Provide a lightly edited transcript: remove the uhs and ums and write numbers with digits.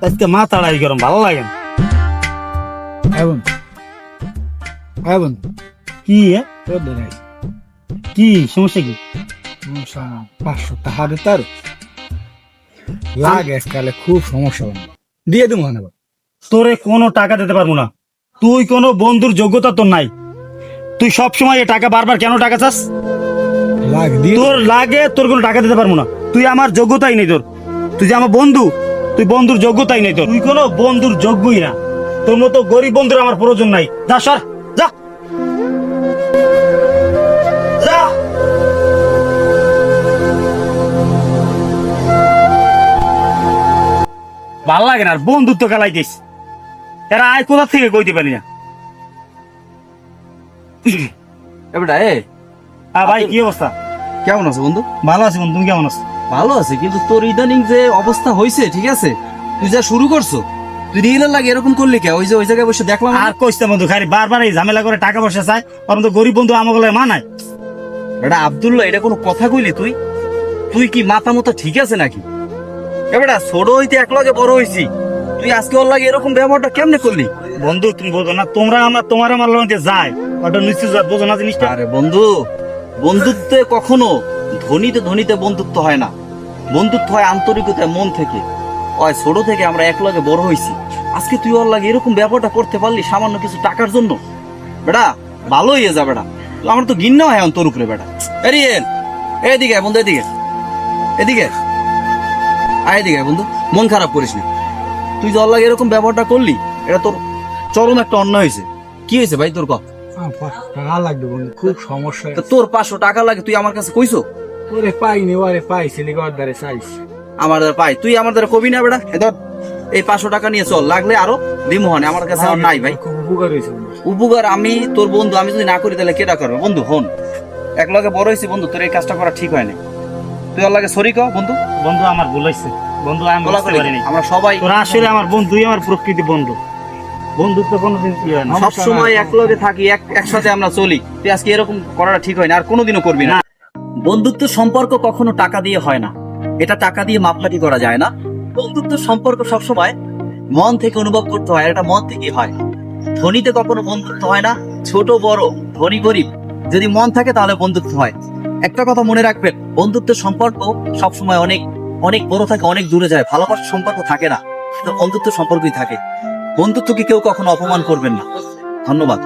আজকে মাথাড়াই গরম, ভালো লাগে না। কি কি সমস্যা কি? 500 টাকা দিতে লাগে, আজকালে খুব সমস্যা দিয়ে দেবো না। তোরে কোনো টাকা দিতে পারবো না, তুই কোনো বন্ধুর যোগ্যতা তোর নাই। তুই সব সময় এই টাকা বারবার কেন টাকা চাস? তোর লাগে, তোর কোনো টাকা দিতে পারবো না। তুই আমার যোগ্যতাই নেই তোর। তুই যে আমার বন্ধু, তুই বন্ধুর যোগ্যতাই নেই তোর। তুই কোনো বন্ধুর যোগ্যই না। তোর মতো গরিব বন্ধুর আমার প্রয়োজন নাই। যা সর, যা যা। ভাল লাগে না, আর বন্ধুত্ব খেলাই দিস। এরা আয় কোথা থেকে কইতে পারি না। ভাই কি অবস্থা? কেমন আছো বন্ধু? ভালো আছি বন্ধু, তুমি কেমন আছো? ভালো আছে, কিন্তু তোর ইদানিং যে অবস্থা হয়েছে, ঠিক আছে, তুই যা শুরু করছো, তুই রিয়েলের লাগে এরকম করলি কে? ওই যে ওই জায়গায় বসে দেখলাম। আর কইতে বন্ধু, খালি বারবার এই ঝামেলা করে টাকা পয়সা চায়। কারণ তো গরিব বন্ধু আমাকে মানায়। এটা আব্দুল্লাহ, এটা কোনো কথা কইলি তুই? তুই কি মাথা মতো ঠিক আছে নাকি? এবারে ছোট হইতে এক লগে বড় হইছি, তুই আজকে ওর লাগে এরকম ব্যবহারটা কেমনে করলি? বন্ধু তুমি বোঝো না, তোমার আমার লগে যায় ওটা নিশ্চিত বোঝো না জিনিসটা। আরে বন্ধু, বন্ধুত্বে কখনো ধনীতে ধনীতে বন্ধুত্ব হয় না। বন্ধুত্ব হয় আন্তরিকতায়, মন থেকে। ওই ছোট থেকে আমরা এক লগে বড় হইছি, আজকে তুই ওর লাগে এরকম ব্যবহারটা করতে পারলি সামান্য কিছু টাকার জন্য? বেটা ভালো হয়ে যা বেটা, আমার তো ঘৃণা হয় এখন তোর উপরে বেটা। এরিয়েল এদিকে আয় বন্ধু, এদিকে এদিকে আয়, এদিকে আয় বন্ধু, মন খারাপ করিস না। তুই যে ওর লাগে এরকম ব্যবহারটা করলি, এটা তোর চরম একটা অন্যায় হয়েছে। কি হয়েছে ভাই তোর? কথা টাকা লাগবে বন্ধু, খুব সমস্যা। তোর 500 টাকা লাগে, তুই আমার কাছে কইছো? ওরে পাইনি, ওরে পাইছি নিগরদারে চাইছি। আমার দ্বারা পাই, তুই আমার দ্বারা কবি না বেটা। ধর এই 500 টাকা নিয়ে চল, লাগলে আরো দিমোহনে, আমার কাছে আর নাই ভাই। খুব উপকার হয়েছে। উপকার আমি তোর বন্ধু, আমি যদি না করি তাহলে কেটা করবে? বন্ধু হন, এক লগে বড় হয়েছি বন্ধু, তোর এই কাজটা করা ঠিক হয় না। তুই ওর লাগে সরি কর বন্ধু। বন্ধু আমার ভুল হয়েছে বন্ধু, আমি বুঝতে পারিনি। আমরা সবাই তোরা আসলে আমার বন্ধুই, আমার প্রকৃতি বন্ধু। বন্ধুত্ব কোনোদিন কি হয় না, সব সময় এক লগে থাকি, একসাথে আমরা চলি। তুই আজকে এরকম করাটা ঠিক হয় না, আর কোনোদিনও করবি না। বন্ধুত্ব সম্পর্ক কখনো টাকা দিয়ে হয় না, এটা টাকা দিয়ে মাপকাঠি করা যায় না। বন্ধুত্ব সম্পর্ক সবসময় মন থেকে অনুভব করতে হয়, এটা মন থেকে হয়। ধনীতে কখনো বন্ধুত্ব হয় না, ছোট বড়, ধনী গরিব, যদি মন থাকে তাহলে বন্ধুত্ব হয়। একটা কথা মনে রাখবেন, বন্ধুত্বের সম্পর্ক সবসময় অনেক অনেক বড় থাকে, অনেক দূরে যায়। ভালোবাসার সম্পর্ক থাকে না, তো বন্ধুত্ব সম্পর্কই থাকে। বন্ধুত্বকে কেউ কখনো অপমান করবেন না। ধন্যবাদ।